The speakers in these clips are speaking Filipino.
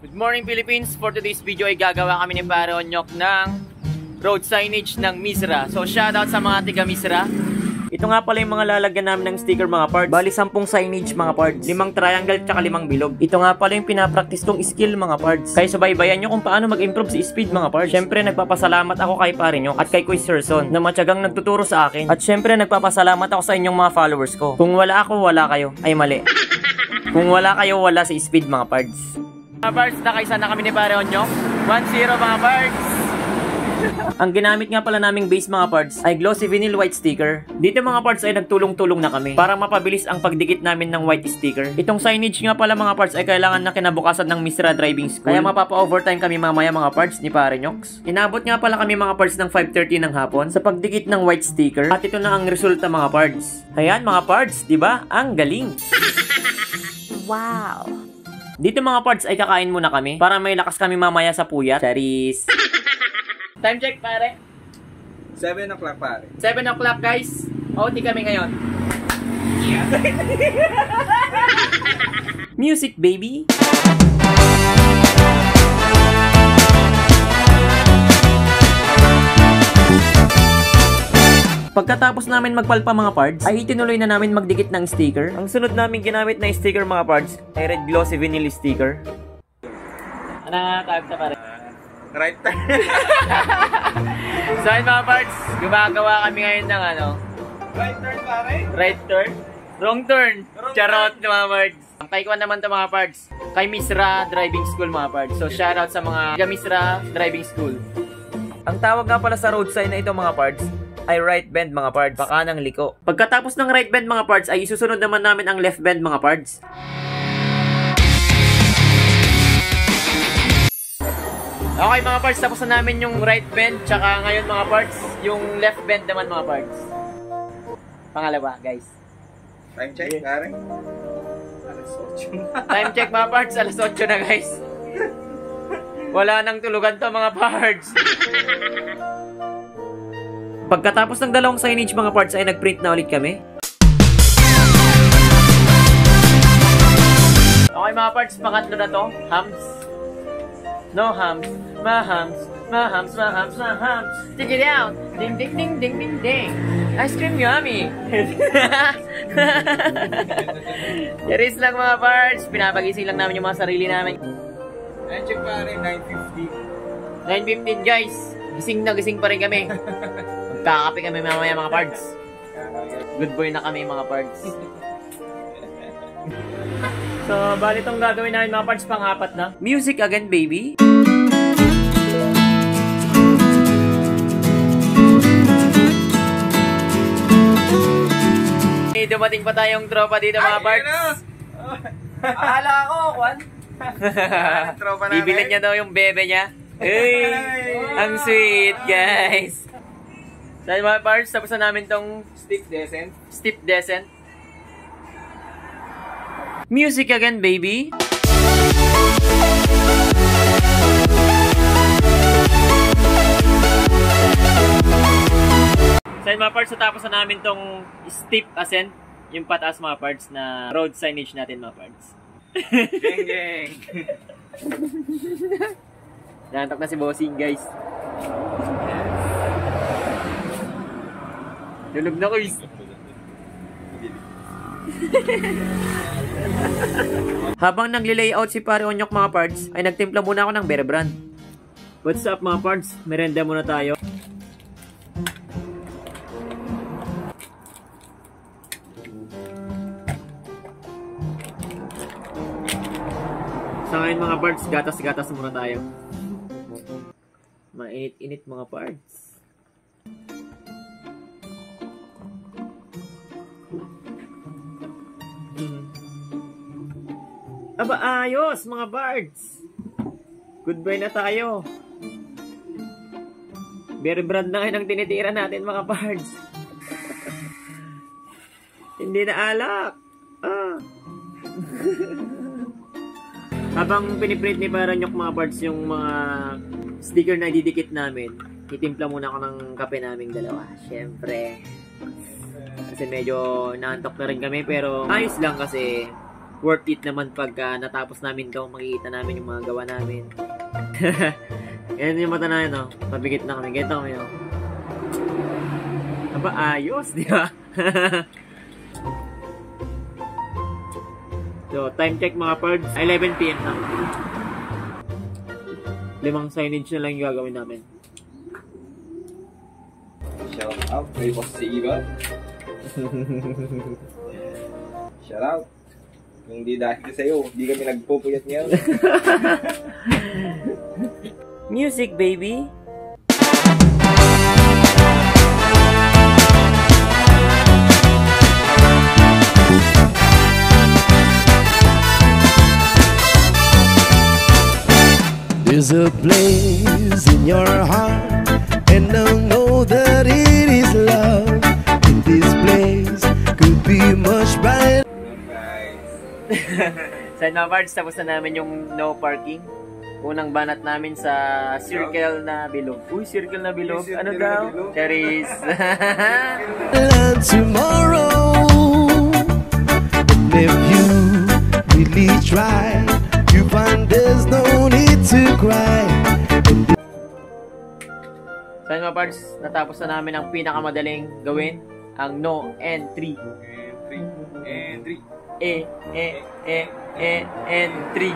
Good morning Philippines! For today's video ay gagawa kami ni Pare Onyok ng road signage ng Misra. So shoutout sa mga tiga Misra. Ito nga pala yung mga lalagyan namin ng sticker mga parts. Bali 10 signage mga parts, 5 triangle tsaka 5 bilog. Ito nga pala yung pinapractice tong skill mga parts. Kaya subaybayan nyo kung paano mag-improve sa speed mga parts. Syempre nagpapasalamat ako kay Pare Onyok at kay Kuy Sirson na matyagang nagtuturo sa akin. At syempre nagpapasalamat ako sa inyong mga followers ko. Kung wala ako, wala kayo. Ay mali. Kung wala kayo, wala sa speed mga parts. Mga parts, nakaisa na kami ni Pare Onyok. 1-0 mga parts. Ang ginamit nga pala naming base mga parts ay glossy vinyl white sticker. Dito mga parts ay nagtulong-tulong na kami para mapabilis ang pagdikit namin ng white sticker. Itong signage nga pala mga parts ay kailangan na kinabukasan ng Misra Driving School. Kaya mapapa-overtime kami mamaya mga parts ni Pare Onyok. Inabot nga pala kami mga parts ng 5:30 ng hapon sa pagdikit ng white sticker. At ito na ang resulta mga parts. Ayan mga parts, di ba? Ang galing. Wow! Dito mga parts ay kakain muna kami para may lakas kami mamaya sa puyat. Charis. Time check pare. 7 o'clock pare. 7 o'clock guys. OT kami ngayon. Music baby. Pagkatapos namin magpalpa mga parts, ay itinuloy na namin magdikit ng sticker. Ang sunod namin ginamit na sticker mga parts ay red glossy vinyl sticker. Ano nga tawag na pare? Right turn. So mga parts, gumagawa kami ngayon ng ano? Right turn pare? Right turn? Wrong turn! Charot mga parts. Ang kaikwan naman to mga parts, kay Misra Driving School mga parts. So shoutout sa mga Misra Driving School. Ang tawag nga pala sa road sign na ito mga parts ay right bend mga parts, baka ng liko. Pagkatapos ng right bend mga parts ay isusunod naman namin ang left bend mga parts. Okay mga parts, tapos na namin yung right bend, tsaka ngayon mga parts, yung left bend naman mga parts. Pangalawa guys. Time check pare. Time check mga parts, alas 8 na guys. Wala nang tulugan to mga parts. Pagkatapos ng dalawang signage mga parts ay nagprint na ulit kami. Okay mga parts, pangatlo na to. Hams. No hams. Ma-hams. Ma-hams. Ma-hams. Ma-hams. Check it out. Ding ding ding ding ding ding. Ice cream yummy. Yaris lang mga parts. Pinapagising lang namin yung mga sarili namin. Time check pare, 9:50. 9:15 guys. Gising na gising pa rin kami. Magkakape kami mamaya mga parts. Good boy na kami mga parts. So, bali itong gagawin namin mga parts, pang-apat na. Music again, baby. Dumating pa tayong tropa dito mga parts. Akala ko, Juan. Tropa namin. Bibilan niya daw yung bebe niya. Hey, ang sweet guys. Dahil mga parts, tapos na namin tong Steep descent. steep descent. Music again, baby. So mga parts, tapos na namin tong steep ascent. Yung pataas mga parts na road signage natin mga parts. Geng geng. Nantok na si Bossing guys. Tulog na ko is. Habang nagli-layout si Pare Onyok mga parts, ay nagtimpla muna ako ng Bear Brand. What's up mga parts? Merenda muna tayo. Sa ngayon mga parts, gatas-gatas muna tayo. Mainit-init mga parts. Aba, ayos mga birds. Goodbye na tayo. Bear Brand na ngayon ang tinitira natin mga birds. Hindi na alak. Habang piniprint ni Pare Onyok mga birds yung mga sticker na ididikit namin, itimpla muna ako ng kape naming dalawa. Syempre. Kasi medyo naantok na rin kami pero ayos lang kasi worth it naman pag natapos namin to, makikita namin yung mga gawa namin. Yan yung mata namin, no? Pabigit na kami. Ganito kami, no? Aba, ayos, di ba? So, time check mga pards. 11 PM na. 5 signage na lang yung gagawin namin. Shout out kay Boss si Iba. Shout out. Kung di dahil sa'yo, di kami nagpupuyat ngayon. Music, baby! There's a place in your heart, and I know that it is love. In this place could be much brighter. Sa mga parts, tapos na namin yung no parking. Unang banat namin sa circle na bilog. Uy, circle na bilog. Ano daw? Charis. And tomorrow, and if you really try, you find there's no need to cry. Sa mga parts, natapos na namin ang pinakamadaling gawin, ang no entry. Entry. Entry.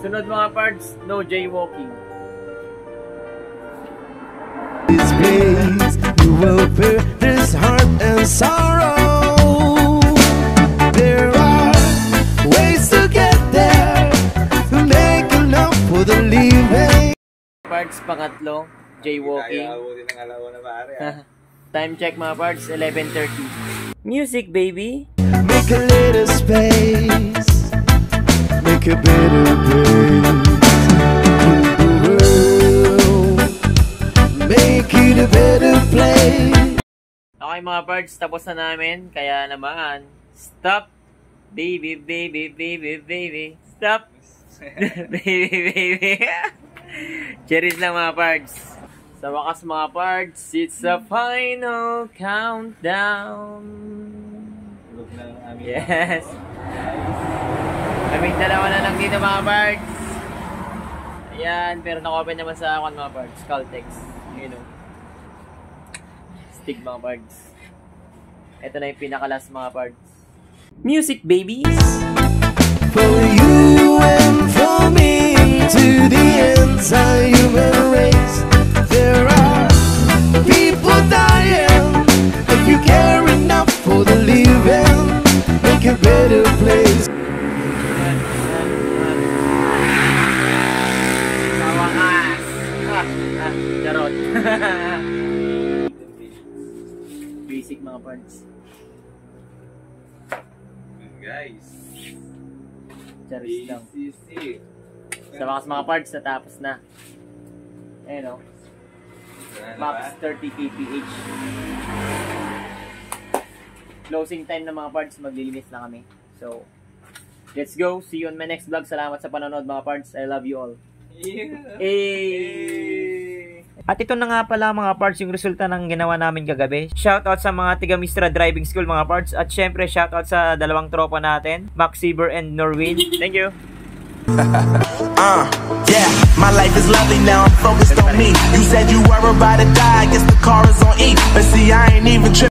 Sunod mga parts, no jaywalking. This place, you will bear this heart and sorrow. There are ways to get there, to make enough for the living. Parts pangatlo, jaywalking. Kaya din ang alaw na pare. Time check mga parts, 11:30. Music, baby! Make a little space, make a better place. The world, make it a better place. Okay mga parts, tapos na namin. Kaya naman, stop! Baby, baby, baby, baby. Stop! Baby, baby. Cheers lang mga parts. Sa wakas mga parts, it's the final countdown. Yes. Kaming dalawa na lang dito mga parts. Ayan, pero naka-open naman sa akin mga parts. Caltex. You know. Stick mga parts. Ito na yung pinaka-last mga parts. Music, babies! For you and for me, to the entire human race. There are people dying. If you care enough for the living, make a better place. Kawakas! Charot. Basic mga parts. Guys. Charis lang. BCC. Sa wakas mga parts, natapos na. Ayun o. Max 30 kph. Closing time ng mga parts, maglilinis na kami. So, let's go. See you on my next vlog. Salamat sa panonood mga parts. I love you all. Yeah. Hey! At ito na nga pala mga parts yung resulta ng ginawa namin kagabi. Shoutout sa mga tiga Mistra Driving School mga parts. At syempre shoutout sa dalawang tropa natin, Max Sieber and Norwin. Thank you! Yeah, my life is lovely now, I'm focused on me. You said you were about to die, I guess the car is on E. But see, I ain't even tripping.